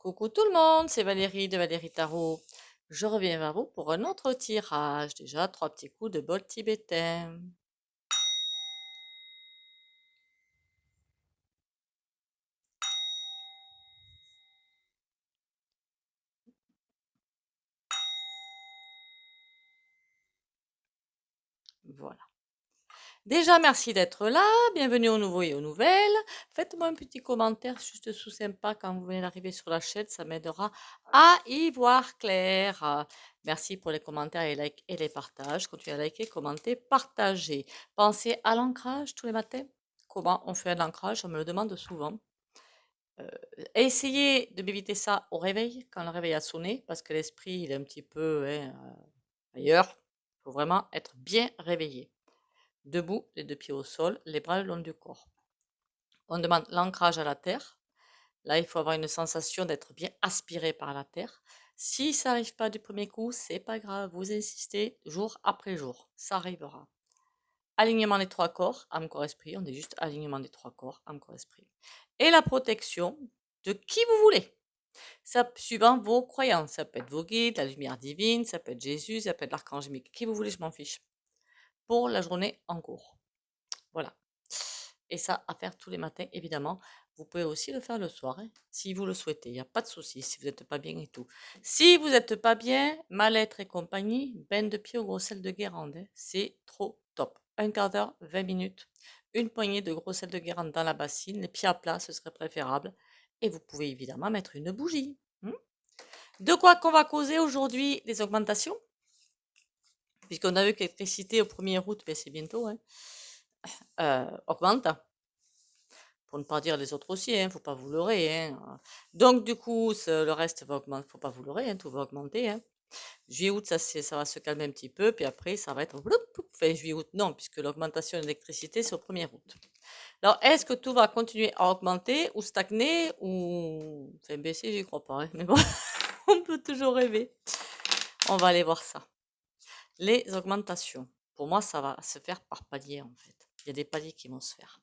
Coucou tout le monde, c'est Valérie de Valérie Tarot. Je reviens vers vous pour un autre tirage. Déjà, 3 petits coups de bol tibétain. Voilà. Déjà, merci d'être là. Bienvenue aux nouveaux et aux nouvelles. Faites-moi un petit commentaire juste sous sympa quand vous venez d'arriver sur la chaîne. Ça m'aidera à y voir clair. Merci pour les commentaires et les likes et les partages. Continuez à liker, commenter, partager. Pensez à l'ancrage tous les matins. Comment on fait un ancrage? On me le demande souvent. Essayez de m'éviter ça au réveil, quand le réveil a sonné, parce que l'esprit, il est un petit peu hein, ailleurs. Il faut vraiment être bien réveillé. Debout, les 2 pieds au sol, les bras le long du corps. On demande l'ancrage à la terre. Là, il faut avoir une sensation d'être bien aspiré par la terre. Si ça n'arrive pas du premier coup, c'est pas grave. Vous insistez jour après jour. Ça arrivera. Alignement des 3 corps, âme, corps, esprit. On dit juste alignement des 3 corps, âme, corps, esprit. Et la protection de qui vous voulez. Ça, suivant vos croyances. Ça peut être vos guides, la lumière divine, ça peut être Jésus, ça peut être l'archange Michael. Qui vous voulez, je m'en fiche. Pour la journée en cours. Voilà. Et ça, à faire tous les matins, évidemment. Vous pouvez aussi le faire le soir, hein, si vous le souhaitez. Il n'y a pas de souci, si vous n'êtes pas bien et tout. Si vous n'êtes pas bien, mal-être et compagnie, bain de pied au gros sel de Guérande. C'est trop top. Un quart d'heure, 20 minutes. Une poignée de gros sel de Guérande dans la bassine. Les pieds à plat, ce serait préférable. Et vous pouvez évidemment mettre une bougie. De quoi qu'on va causer aujourd'hui les augmentations? Puisqu'on a vu que l'électricité au 1er août, ben c'est bientôt, hein, augmente. Pour ne pas dire les autres aussi, hein, faut pas vous leurrer. Hein. Donc du coup, le reste va augmenter, faut pas vous leurrer, hein, tout va augmenter. Hein. Juillet, août, ça va se calmer un petit peu, puis après, ça va être fin juillet, août, non, puisque l'augmentation de l'électricité, c'est au 1er août. Alors, est-ce que tout va continuer à augmenter ou stagner ou enfin, baisser, j'y crois pas, hein, mais bon, on peut toujours rêver. On va aller voir ça. Les augmentations. Pour moi, ça va se faire par palier, en fait. Il y a des paliers qui vont se faire.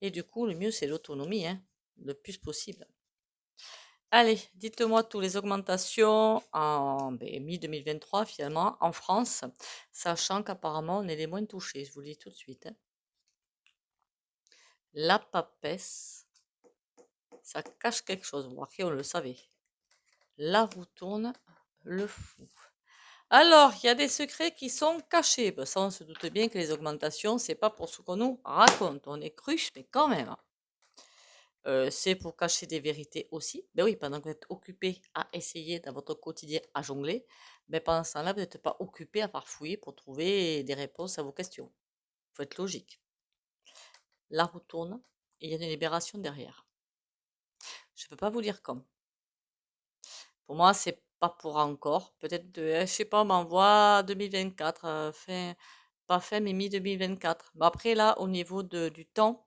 Et du coup, le mieux, c'est l'autonomie, hein, le plus possible. Allez, dites-moi toutes les augmentations en mi-2023, finalement, en France, sachant qu'apparemment, on est les moins touchés, je vous le dis tout de suite. Hein. La papesse, ça cache quelque chose, vous remarquez, on le savait. La roue tourne, le fou. Alors, il y a des secrets qui sont cachés. Ben, ça, on se doute bien que les augmentations, c'est pas pour ce qu'on nous raconte. On est cruche, mais quand même. C'est pour cacher des vérités aussi. Ben oui, pendant que vous êtes occupé à essayer dans votre quotidien à jongler, ben pendant ce temps-là, vous n'êtes pas occupé à farfouiller pour trouver des réponses à vos questions. Il faut être logique. La roue tourne et il y a une libération derrière. Je ne peux pas vous dire comme. Pour moi, c'est pas pour encore. Peut-être, je sais pas, on m'envoie 2024, pas fin, mais mi-2024. Mais après, là, au niveau du temps,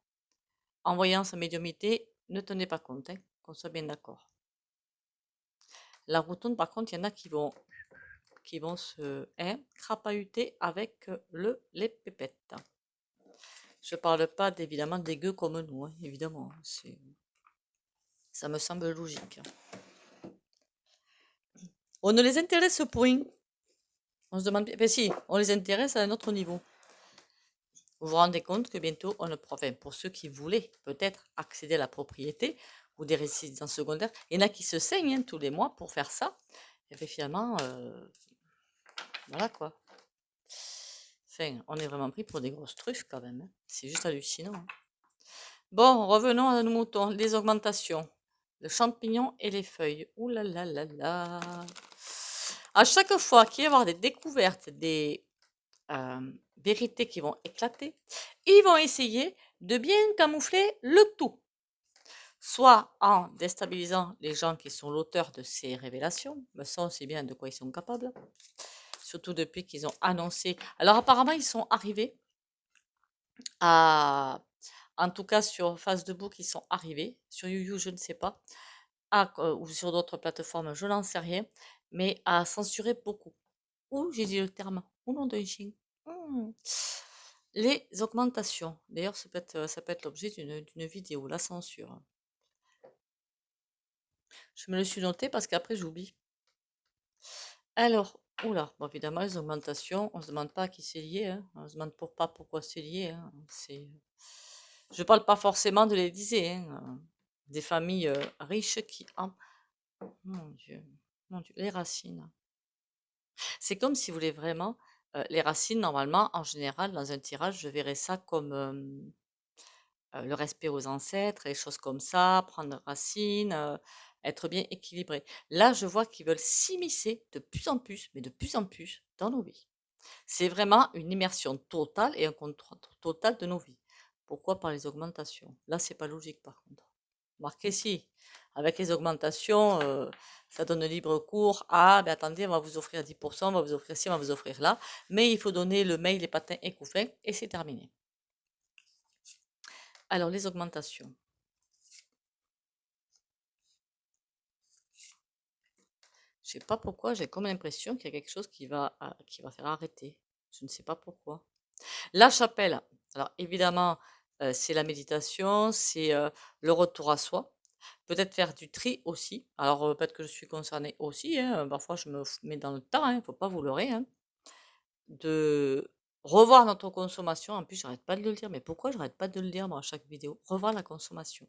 en voyant sa médiumnité, ne tenez pas compte, hein, qu'on soit bien d'accord. La roue tourne, par contre, il y en a qui vont se crapahuter avec les pépettes. Je parle pas évidemment des gueux comme nous, hein, évidemment. Ça me semble logique. On ne les intéresse point. On se demande, ben si, on les intéresse à un autre niveau. Vous vous rendez compte que bientôt, enfin, pour ceux qui voulaient peut-être accéder à la propriété ou des résidences secondaires, il y en a qui se saignent hein, tous les mois pour faire ça. Et puis finalement, voilà quoi. Enfin, on est vraiment pris pour des grosses truffes quand même. Hein. C'est juste hallucinant. Hein. Bon, revenons à nos moutons. Les augmentations. Le champignon et les feuilles. Ouh là là là là. À chaque fois qu'il va y avoir des découvertes, des vérités qui vont éclater, ils vont essayer de bien camoufler le tout. Soit en déstabilisant les gens qui sont l'auteur de ces révélations, mais ça on sait bien de quoi ils sont capables, surtout depuis qu'ils ont annoncé. Alors apparemment ils sont arrivés à, en tout cas sur Face de Book, ils sont arrivés, sur YouYou je ne sais pas, ou sur d'autres plateformes, je n'en sais rien, mais à censurer beaucoup. Ouh, j'ai dit le terme, ou nom d'un chien. Les augmentations. D'ailleurs, ça peut être l'objet d'une vidéo, la censure. Je me le suis noté parce qu'après j'oublie. Alors, oula, bon, évidemment, les augmentations, on ne se demande pas à qui c'est lié, hein. On ne se demande pas pourquoi c'est lié, hein. Je ne parle pas forcément de l'Élysée, hein, des familles riches qui... Mon Dieu, mon Dieu, les racines. C'est comme si vous voulez vraiment... les racines, normalement, en général, dans un tirage, je verrais ça comme le respect aux ancêtres, les choses comme ça, prendre racine, être bien équilibré. Là, je vois qu'ils veulent s'immiscer de plus en plus, mais de plus en plus, dans nos vies. C'est vraiment une immersion totale et un contrôle total de nos vies. Pourquoi par les augmentations? Là, c'est pas logique par contre. Marquez si, avec les augmentations, ça donne libre cours à, ben attendez, on va vous offrir 10%, on va vous offrir ci, on va vous offrir là, mais il faut donner le mail, les patins et couffins, et c'est terminé. Alors, les augmentations. Je sais pas pourquoi, j'ai comme l'impression qu'il y a quelque chose qui va faire arrêter. Je ne sais pas pourquoi. La chapelle, alors évidemment, c'est la méditation, c'est le retour à soi. Peut-être faire du tri aussi. Alors, peut-être que je suis concernée aussi, hein, parfois je me mets dans le tas, il ne faut pas vous leurrer, hein, de revoir notre consommation. En plus, j'arrête pas de le dire, mais pourquoi j'arrête pas de le dire moi, à chaque vidéo? Revoir la consommation.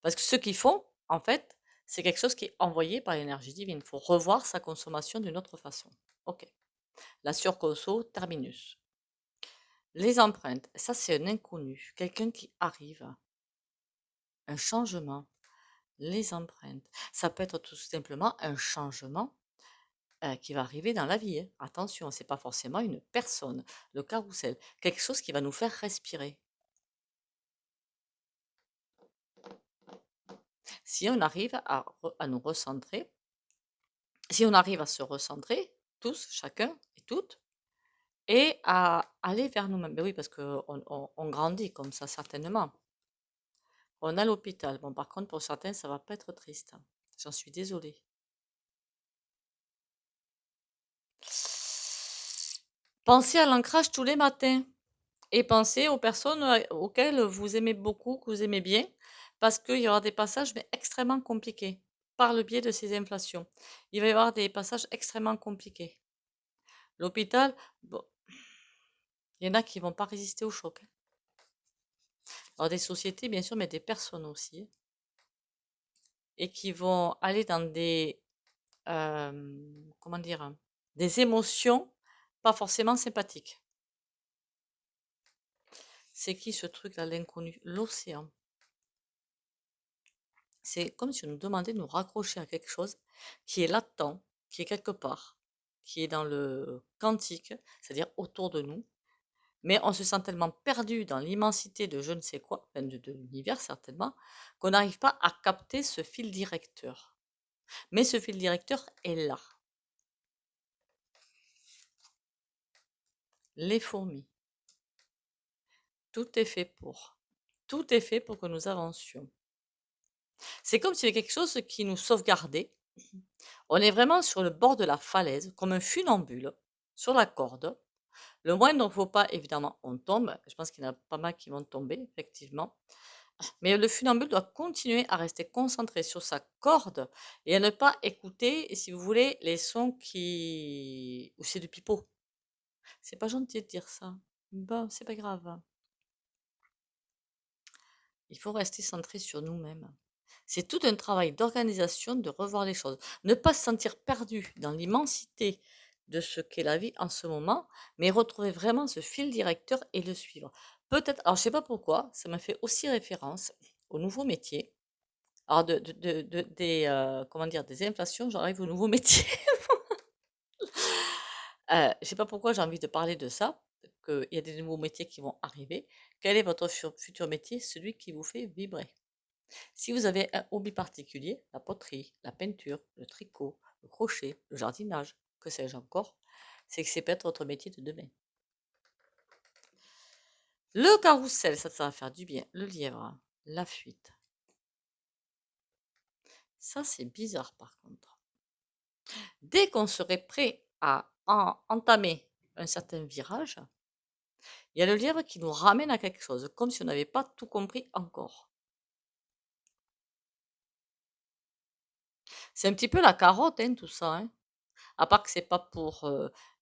Parce que ceux qui font, en fait, c'est quelque chose qui est envoyé par l'énergie divine. Il faut revoir sa consommation d'une autre façon. Ok. La surconso, terminus. Les empreintes, ça c'est un inconnu, quelqu'un qui arrive, un changement, les empreintes. Ça peut être tout simplement un changement qui va arriver dans la vie, hein. Attention, c'est pas forcément une personne, le carrousel, quelque chose qui va nous faire respirer. Si on arrive à nous recentrer, si on arrive à se recentrer, tous, chacun et toutes, et à aller vers nous-mêmes. Ben oui, parce qu'on on grandit comme ça, certainement. On a l'hôpital. Bon, par contre, pour certains, ça va pas être triste. J'en suis désolée. Pensez à l'ancrage tous les matins et pensez aux personnes auxquelles vous aimez beaucoup, que vous aimez bien, parce qu'il y aura des passages mais extrêmement compliqués par le biais de ces inflations. Il va y avoir des passages extrêmement compliqués. L'hôpital, bon, il y en a qui vont pas résister au choc, hein. Alors des sociétés, bien sûr, mais des personnes aussi, hein, et qui vont aller dans des, comment dire, des émotions pas forcément sympathiques. C'est qui ce truc-là, l'inconnu? L'océan. C'est comme si on nous demandait de nous raccrocher à quelque chose qui est latent, qui est quelque part, qui est dans le quantique, c'est-à-dire autour de nous. Mais on se sent tellement perdu dans l'immensité de je ne sais quoi, enfin de l'univers certainement, qu'on n'arrive pas à capter ce fil directeur. Mais ce fil directeur est là. Les fourmis. Tout est fait pour. Tout est fait pour que nous avancions. C'est comme s'il y avait quelque chose qui nous sauvegardait. On est vraiment sur le bord de la falaise, comme un funambule, sur la corde. Le moins dont il ne faut pas, évidemment, on tombe. Je pense qu'il y en a pas mal qui vont tomber, effectivement. Mais le funambule doit continuer à rester concentré sur sa corde et à ne pas écouter, si vous voulez, les sons qui... ou c'est du pipeau. C'est pas gentil de dire ça. Bon, c'est pas grave. Il faut rester centré sur nous-mêmes. C'est tout un travail d'organisation de revoir les choses. Ne pas se sentir perdu dans l'immensité de ce qu'est la vie en ce moment, mais retrouver vraiment ce fil directeur et le suivre. Peut-être, alors je ne sais pas pourquoi, ça m'a fait aussi référence au nouveau métier. Alors comment dire, des inflations, j'arrive au nouveau métier. Je ne sais pas pourquoi j'ai envie de parler de ça, qu'il y a des nouveaux métiers qui vont arriver. Quel est votre futur métier? Celui qui vous fait vibrer. Si vous avez un hobby particulier, la poterie, la peinture, le tricot, le crochet, le jardinage, que sais-je encore, c'est que c'est peut-être votre métier de demain. Le carrousel, ça va faire du bien. Le lièvre, la fuite. Ça, c'est bizarre par contre. Dès qu'on serait prêt à entamer un certain virage, il y a le lièvre qui nous ramène à quelque chose, comme si on n'avait pas tout compris encore. C'est un petit peu la carotte, hein, tout ça, hein. À part que c'est pas pour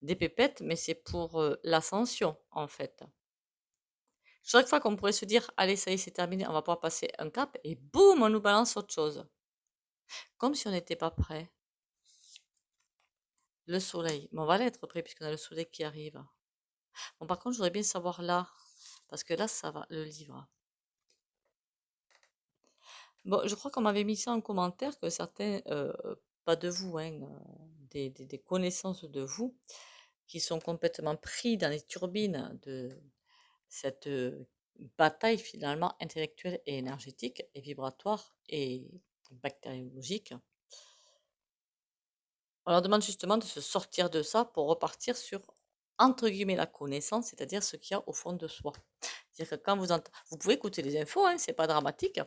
des pépettes, mais c'est pour l'ascension, en fait. Chaque fois qu'on pourrait se dire, allez, ça y est, c'est terminé, on va pouvoir passer un cap, et boum, on nous balance autre chose. Comme si on n'était pas prêt. Le soleil. Mais on va l'être prêt puisqu'on a le soleil qui arrive. Bon, par contre, je voudrais bien savoir là. Parce que là, ça va, le livre. Bon, je crois qu'on m'avait mis ça en commentaire que certains, pas de vous, hein, des connaissances de vous, qui sont complètement pris dans les turbines de cette bataille finalement intellectuelle et énergétique et vibratoire et bactériologique. On leur demande justement de se sortir de ça pour repartir sur, entre guillemets, la connaissance, c'est-à-dire ce qu'il y a au fond de soi. C'est-à-dire que quand vous pouvez écouter les infos, hein, c'est pas dramatique.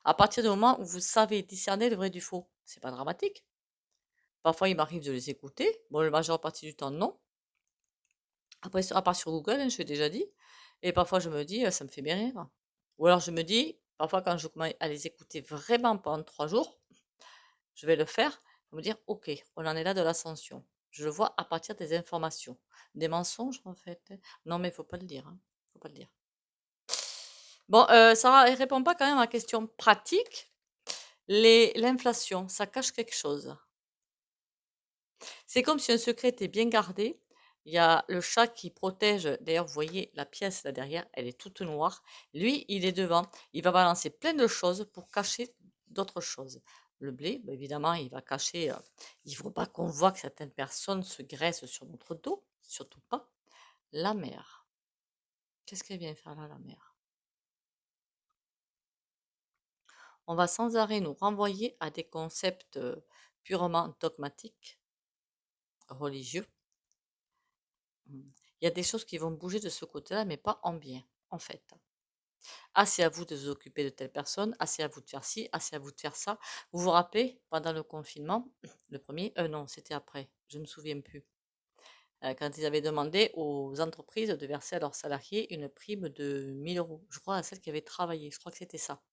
À partir du moment où vous savez discerner le vrai du faux, c'est pas dramatique. Parfois, il m'arrive de les écouter. Bon, la majeure partie du temps, non. Après, à part sur Google, hein, je l'ai déjà dit. Et parfois, je me dis, ça me fait bien rire. Ou alors, je me dis, parfois, quand je commence à les écouter vraiment pendant 3 jours, je vais le faire pour me dire, ok, on en est là de l'ascension. Je le vois à partir des informations. Des mensonges, en fait, hein. Non, mais il faut pas le dire, hein. Faut pas le dire. Bon, ça ne répond pas quand même à la question pratique. L'inflation, ça cache quelque chose. C'est comme si un secret était bien gardé. Il y a le chat qui protège. D'ailleurs, vous voyez la pièce là derrière, elle est toute noire. Lui, il est devant. Il va balancer plein de choses pour cacher d'autres choses. Le blé, bah, évidemment, il va cacher. Il ne faut pas qu'on voit que certaines personnes se graissent sur notre dos. Surtout pas. La mer. Qu'est-ce qu'elle vient faire là, la mer? On va sans arrêt nous renvoyer à des concepts purement dogmatiques, religieux. Il y a des choses qui vont bouger de ce côté-là, mais pas en bien, en fait. Ah, c'est à vous de vous occuper de telle personne, ah, c'est à vous de faire ci, ah, c'est à vous de faire ça. Vous vous rappelez, pendant le confinement, le premier, non, c'était après, je ne me souviens plus, quand ils avaient demandé aux entreprises de verser à leurs salariés une prime de 1 000 euros, je crois à celles qui avaient travaillé, je crois que c'était ça.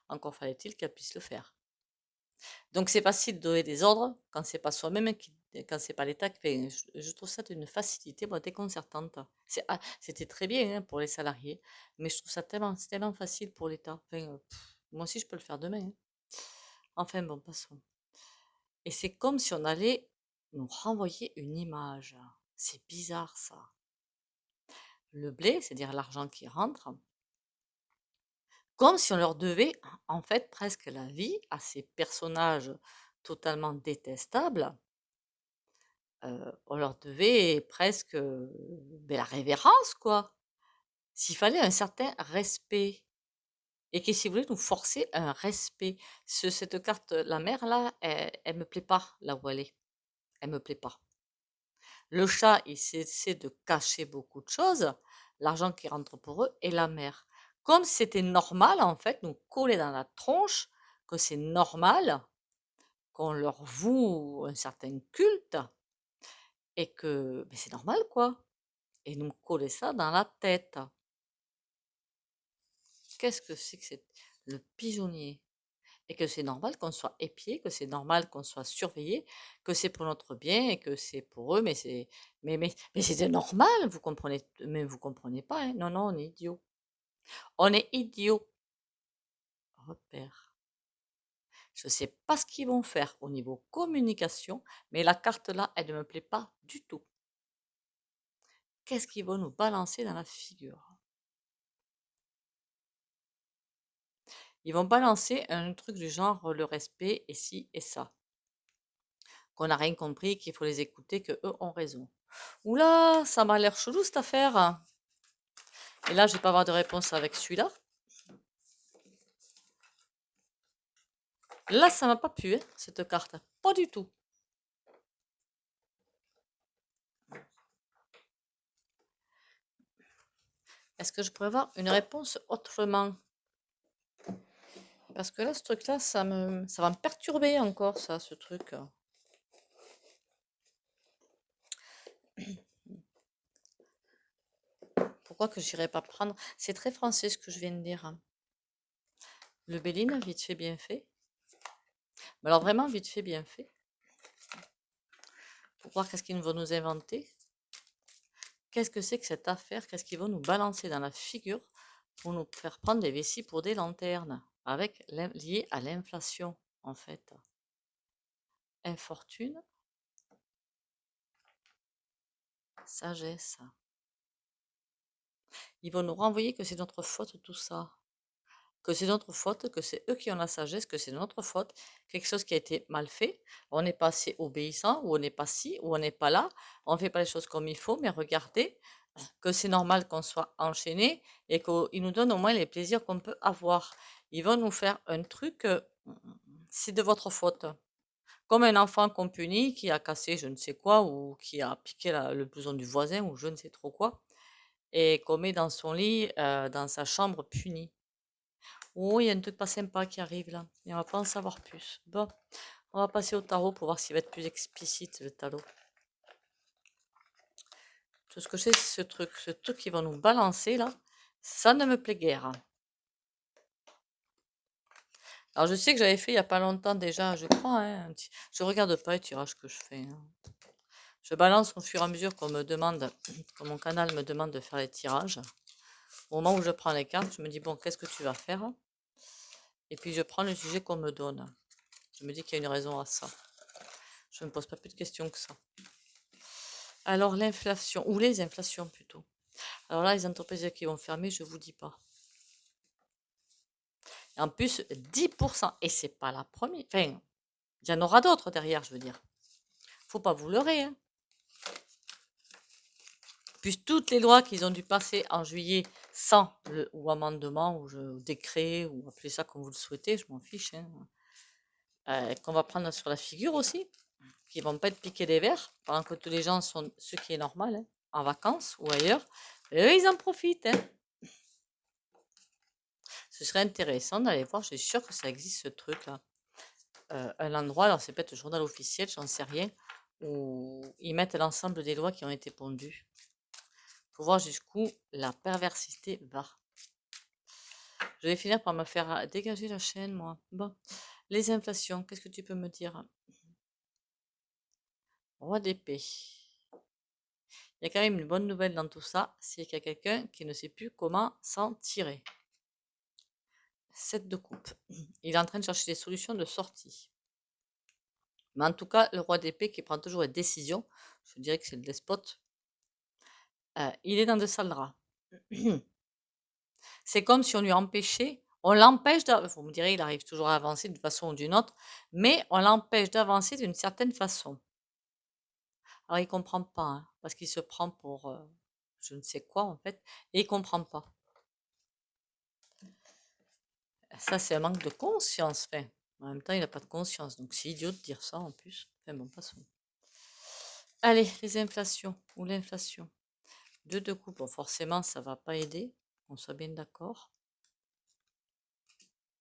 Encore fallait-il qu'elles puissent le faire. Donc c'est facile de donner des ordres quand c'est pas soi-même quand c'est pas l'État qui fait. Je trouve ça d'une facilité déconcertante. C'était très bien hein, pour les salariés, mais je trouve ça c'est tellement facile pour l'État. Enfin, moi aussi je peux le faire demain, hein. Enfin bon, passons. Et c'est comme si on allait nous renvoyer une image. C'est bizarre ça. Le blé, c'est-à-dire l'argent qui rentre, comme si on leur devait en fait presque la vie à ces personnages totalement détestables. On leur devait presque, la révérence quoi. S'il fallait un certain respect et que si vous voulez nous forcer un respect. Cette carte, la mer là, elle me plaît pas là où elle est. Elle me plaît pas. Le chat, il essaie de cacher beaucoup de choses, l'argent qui rentre pour eux et la mer. Comme si c'était normal en fait, nous coller dans la tronche que c'est normal qu'on leur voue un certain culte et que c'est normal quoi. Et nous coller ça dans la tête. Qu'est-ce que c'est le pigeonnier? Et que c'est normal qu'on soit épié, que c'est normal qu'on soit surveillé, que c'est pour notre bien et que c'est pour eux, mais c'est normal, vous comprenez, mais vous comprenez pas, hein. Non, non, on est idiot. On est idiot. Repère. Je ne sais pas ce qu'ils vont faire au niveau communication, mais la carte là, elle ne me plaît pas du tout. Qu'est-ce qu'ils vont nous balancer dans la figure? Ils vont balancer un truc du genre le respect et ci et ça. Qu'on n'a rien compris, qu'il faut les écouter, que eux ont raison. Oula, ça m'a l'air chelou cette affaire. Et là, je vais pas avoir de réponse avec celui-là. Là, ça m'a pas plu, hein, cette carte. Pas du tout. Est-ce que je pourrais avoir une réponse autrement? Parce que là, ce truc-là, ça va me perturber encore, ça, ce truc. Pourquoi que j'irais pas prendre? C'est très français ce que je viens de dire, hein. Le Béline, vite fait, bien fait. Mais alors vraiment, vite fait, bien fait. Pour voir qu'est-ce qu'ils vont nous inventer. Qu'est-ce que c'est que cette affaire? Qu'est-ce qu'ils vont nous balancer dans la figure pour nous faire prendre des vessies pour des lanternes? Avec lié à l'inflation, en fait. Infortune, sagesse. Ils vont nous renvoyer que c'est notre faute tout ça. Que c'est notre faute, que c'est eux qui ont la sagesse, que c'est notre faute, quelque chose qui a été mal fait. On n'est pas assez obéissant, ou on n'est pas ci, ou on n'est pas là, on ne fait pas les choses comme il faut, mais regardez que c'est normal qu'on soit enchaîné et qu'ils nous donnent au moins les plaisirs qu'on peut avoir. Ils vont nous faire un truc, c'est de votre faute. Comme un enfant qu'on punit, qui a cassé je ne sais quoi, ou qui a piqué le blouson du voisin, ou je ne sais trop quoi, et qu'on met dans son lit, dans sa chambre puni. Oh, il y a un truc pas sympa qui arrive là, et on va pas en savoir plus. Bon, on va passer au tarot pour voir s'il va être plus explicite le tarot. Tout ce que c'est, ce truc qu'ils vont nous balancer là, ça ne me plaît guère. Alors je sais que j'avais fait il y a pas longtemps déjà, je crois, hein, je regarde pas les tirages que je fais, hein. Je balance au fur et à mesure qu'on me demande, que mon canal me demande de faire les tirages. Au moment où je prends les cartes, je me dis bon, qu'est-ce que tu vas faire? Et puis je prends le sujet qu'on me donne. Je me dis qu'il y a une raison à ça. Je ne me pose pas plus de questions que ça. Alors l'inflation, ou les inflations plutôt. Alors là, les entreprises qui vont fermer, je vous dis pas. Et en plus, 10%, et c'est pas la première. Enfin, il y en aura d'autres derrière, je veux dire. Faut pas vous leurrer, hein. Puis toutes les lois qu'ils ont dû passer en juillet sans ou amendement ou décret ou appelez ça comme vous le souhaitez, je m'en fiche, hein, qu'on va prendre sur la figure aussi, qui vont pas être piqués des verres pendant que tous les gens sont, ce qui est normal, hein, en vacances ou ailleurs. Et eux, ils en profitent, hein. Ce serait intéressant d'aller voir, je suis sûre que ça existe ce truc-là. Un endroit, alors c'est peut-être le journal officiel, j'en sais rien, où ils mettent l'ensemble des lois qui ont été pondues pour voir jusqu'où la perversité va. Je vais finir par me faire dégager la chaîne, moi. Bon, les inflations, qu'est-ce que tu peux me dire? Roi d'épée. Il y a quand même une bonne nouvelle dans tout ça, c'est qu'il y a quelqu'un qui ne sait plus comment s'en tirer. 7 de coupe. Il est en train de chercher des solutions de sortie. Mais en tout cas, le roi d'épée qui prend toujours les décisions, je dirais que c'est le despote, il est dans de sales draps. C'est comme si on lui empêchait, on l'empêche, vous me direz, il arrive toujours à avancer d'une façon ou d'une autre, mais on l'empêche d'avancer d'une certaine façon. Alors il comprend pas, hein, parce qu'il se prend pour je ne sais quoi en fait, et il comprend pas. Ça, c'est un manque de conscience, enfin. En même temps, il n'a pas de conscience, donc c'est idiot de dire ça en plus. Enfin bon, passons. Allez, les inflations, ou l'inflation. 2 de coupe, bon, forcément, ça va pas aider, on soit bien d'accord.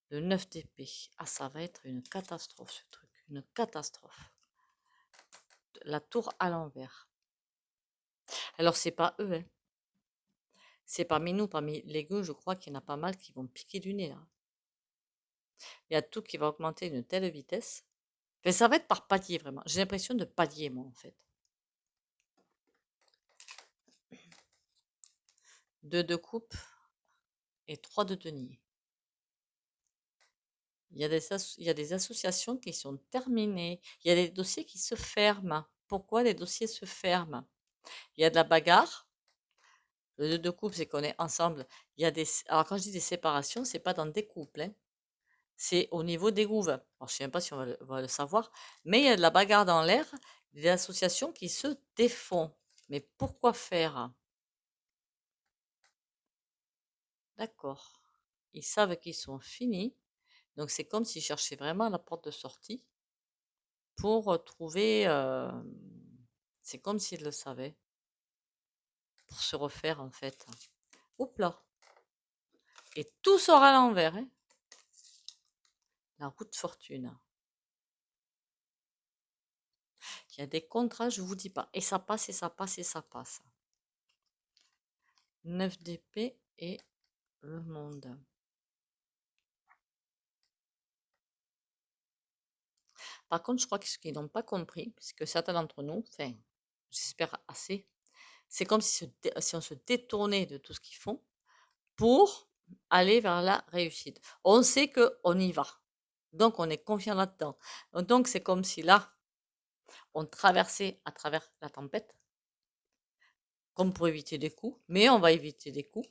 Le 9 d'épée, ah, ça va être une catastrophe ce truc, une catastrophe. La tour à l'envers. Alors, c'est pas eux, hein. C'est parmi nous, parmi les gueux, je crois qu'il y en a pas mal qui vont piquer du nez, là. Il y a tout qui va augmenter d'une telle vitesse. Enfin, ça va être par palier, vraiment. J'ai l'impression de palier, moi, en fait. 2 de coupe et 3 de denier. Il y a des associations qui sont terminées. Il y a des dossiers qui se ferment. Pourquoi les dossiers se ferment? Il y a de la bagarre. Le 2 de coupe, c'est qu'on est ensemble. Il y a des... Alors, quand je dis des séparations, c'est pas dans des couples, hein. C'est au niveau des grooves. Alors, je ne sais même pas si on va le savoir, mais il y a de la bagarre dans l'air, des associations qui se défont. Mais pourquoi faire? D'accord. Ils savent qu'ils sont finis, donc c'est comme s'ils cherchaient vraiment la porte de sortie pour trouver. C'est comme s'ils le savaient, pour se refaire en fait. Oups là. Et tout sera à l'envers, hein. La roue de fortune. Il y a des contrats, je vous dis pas. Et ça passe, et ça passe, et ça passe. 9 d'épée et le monde. Par contre, je crois que ce qu'ils n'ont pas compris, puisque certains d'entre nous, enfin, j'espère assez, c'est comme si on se détournait de tout ce qu'ils font pour aller vers la réussite. On sait qu'on y va. Donc, on est confiant là-dedans. Donc, c'est comme si là, on traversait à travers la tempête, comme pour éviter des coups, mais on va éviter des coups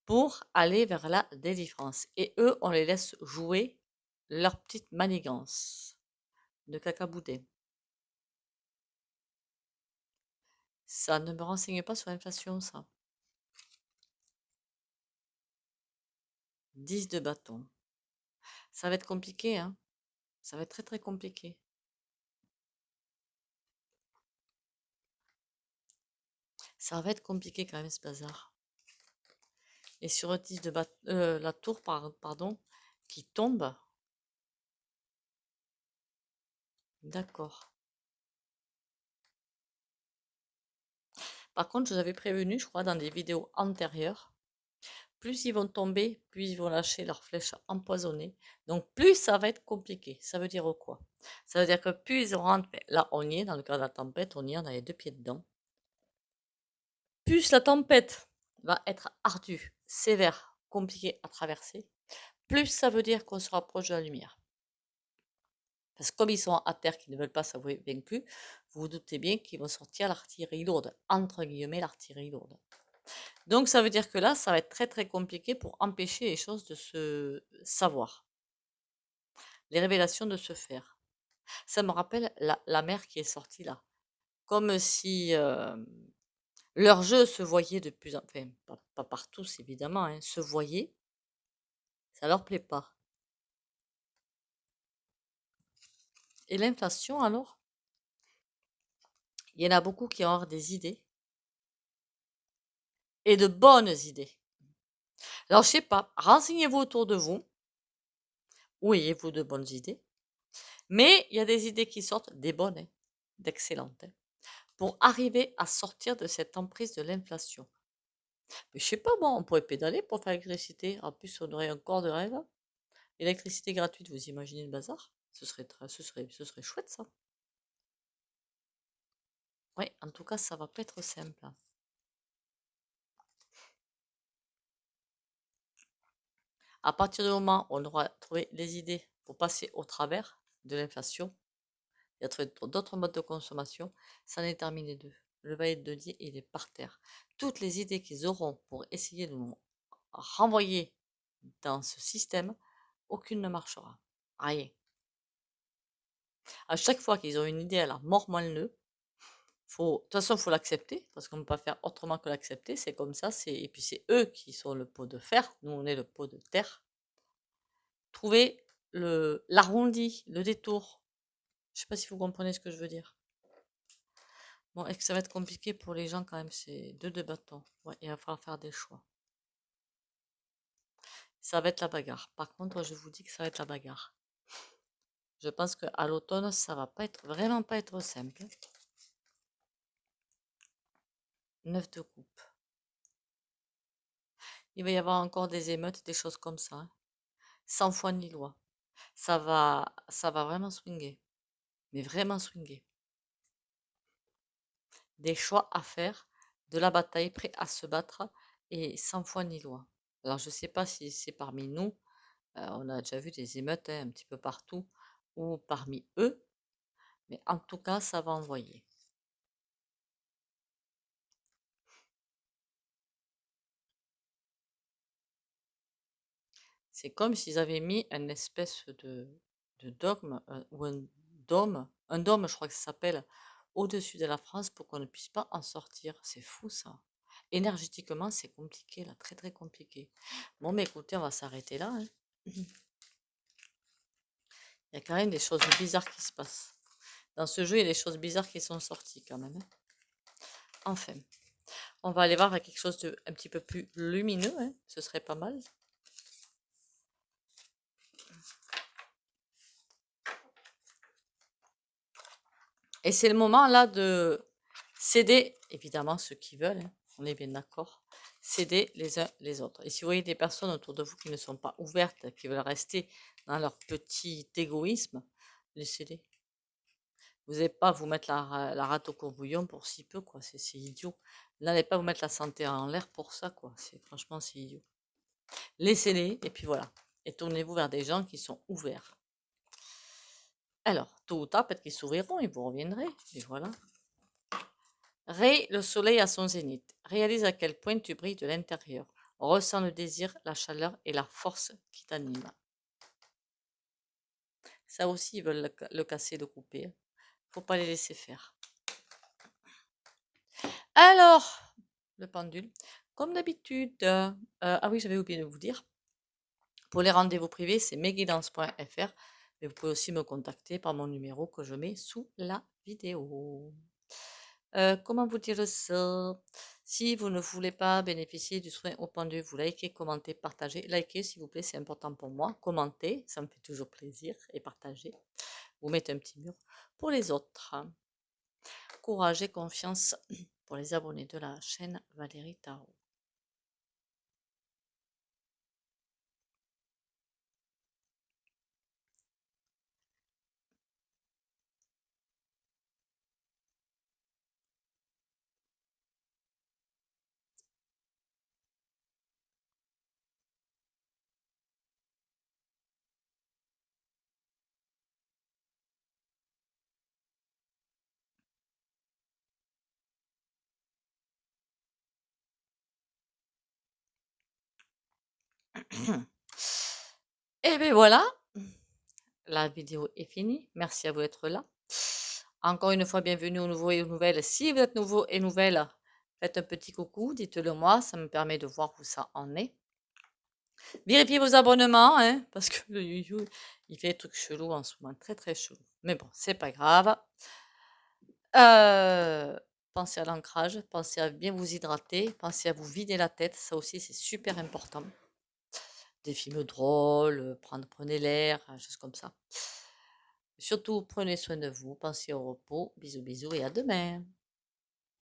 pour aller vers la délivrance. Et eux, on les laisse jouer leur petite manigance de cacaboudin. Ça ne me renseigne pas sur l'inflation, ça. 10 de bâton. Ça va être compliqué, hein. Ça va être très très compliqué. Ça va être compliqué quand même ce bazar. Et sur le 10 de bâton, la tour, pardon, qui tombe. D'accord. Par contre, je vous avais prévenu, je crois, dans des vidéos antérieures, plus ils vont tomber, plus ils vont lâcher leurs flèches empoisonnées. Donc, plus ça va être compliqué. Ça veut dire quoi? Ça veut dire que plus ils rentrent, là, on y est, dans le cas de la tempête, on y est, on a les deux pieds dedans. Plus la tempête va être ardue, sévère, compliquée à traverser, plus ça veut dire qu'on se rapproche de la lumière. Parce que comme ils sont à terre, qu'ils ne veulent pas s'avouer vaincus, vous vous doutez bien qu'ils vont sortir l'artillerie lourde, entre guillemets l'artillerie lourde. Donc ça veut dire que là, ça va être très très compliqué pour empêcher les choses de se savoir, les révélations de se faire. Ça me rappelle la mère qui est sortie là, comme si leur jeu se voyait de plus en plus, enfin, pas par tous évidemment, hein, se voyait, ça leur plaît pas. Et l'inflation alors, il y en a beaucoup qui ont des idées, et de bonnes idées. Alors je sais pas, renseignez-vous autour de vous, où ayez-vous de bonnes idées, mais il y a des idées qui sortent, des bonnes, hein, d'excellentes, hein, pour arriver à sortir de cette emprise de l'inflation. Mais je sais pas, moi, on pourrait pédaler pour faire l'électricité. En plus, on aurait un corps de rêve. Électricité gratuite, vous imaginez le bazar? Ce serait chouette, ça. Oui, en tout cas, ça va pas être simple. À partir du moment où on aura trouvé les idées pour passer au travers de l'inflation et à trouver d'autres modes de consommation, ça en est terminé deux. Le valet de denier, il est par terre. Toutes les idées qu'ils auront pour essayer de nous renvoyer dans ce système, aucune ne marchera. Rien. À chaque fois qu'ils ont une idée à la mort moelle, de toute façon, il faut l'accepter, parce qu'on ne peut pas faire autrement que l'accepter, c'est comme ça, et puis c'est eux qui sont le pot de fer, nous on est le pot de terre. Trouver l'arrondi, le détour. Je ne sais pas si vous comprenez ce que je veux dire. Bon, est-ce que ça va être compliqué pour les gens quand même, c'est deux de bâton. Ouais, il va falloir faire des choix. Ça va être la bagarre. Par contre, je vous dis que ça va être la bagarre. Je pense qu'à l'automne, ça va pas être, vraiment pas être simple. 9 de coupe. Il va y avoir encore des émeutes, des choses comme ça, hein. Sans foi ni loi. Ça va vraiment swinguer. Mais vraiment swinguer. Des choix à faire, de la bataille, prêt à se battre et sans foi ni loi. Alors, je ne sais pas si c'est parmi nous, on a déjà vu des émeutes, hein, un petit peu partout, ou parmi eux, mais en tout cas, ça va envoyer. C'est comme s'ils avaient mis une espèce de dogme ou un dôme, je crois que ça s'appelle, au-dessus de la France pour qu'on ne puisse pas en sortir. C'est fou ça. Énergétiquement, c'est compliqué là, très très compliqué. Bon, mais écoutez, on va s'arrêter là, hein. Il y a quand même des choses bizarres qui se passent. Dans ce jeu, il y a des choses bizarres qui sont sorties quand même, hein. Enfin, on va aller voir avec quelque chose de un petit peu plus lumineux, hein. Ce serait pas mal. Et c'est le moment là de céder, évidemment ceux qui veulent, hein, on est bien d'accord, céder les uns les autres. Et si vous voyez des personnes autour de vous qui ne sont pas ouvertes, qui veulent rester dans leur petit égoïsme, Laissez-les. Vous n'allez pas vous mettre la rate au courbouillon pour si peu, quoi. C'est idiot. Vous n'allez pas vous mettre la santé en l'air pour ça, quoi. Franchement, c'est idiot. Laissez-les, et puis voilà. Et tournez-vous vers des gens qui sont ouverts. Alors, tôt ou tard, peut-être qu'ils s'ouvriront et vous reviendrez. Et voilà. Le soleil à son zénith. Réalise à quel point tu brilles de l'intérieur. Ressens le désir, la chaleur et la force qui t'animent. Ça aussi, ils veulent le casser, le couper. Faut pas les laisser faire. Alors, le pendule. Comme d'habitude, ah oui, j'avais oublié de vous dire. Pour les rendez-vous privés, c'est mesguidances.fr. Mais vous pouvez aussi me contacter par mon numéro que je mets sous la vidéo. Comment vous dire ça? Si vous ne voulez pas bénéficier du soin au pendule, vous likez, commentez, partagez. Likez, s'il vous plaît, c'est important pour moi. Commentez, ça me fait toujours plaisir. Et partagez. Vous mettez un petit mur pour les autres. Courage et confiance pour les abonnés de la chaîne Valérie Tarot. Et bien voilà, la vidéo est finie. Merci à vous d'être là. Encore une fois, bienvenue aux nouveaux et aux nouvelles. Si vous êtes nouveau et nouvelle, faites un petit coucou, dites-le moi, ça me permet de voir où ça en est. Vérifiez vos abonnements, hein, parce que le YouTube, il fait des trucs chelous en ce moment, très très chelous. Mais bon, c'est pas grave. Pensez à l'ancrage, pensez à bien vous hydrater, pensez à vous vider la tête, ça aussi c'est super important. Des films drôles, prenez l'air, choses comme ça. Surtout, prenez soin de vous, pensez au repos, bisous bisous et à demain.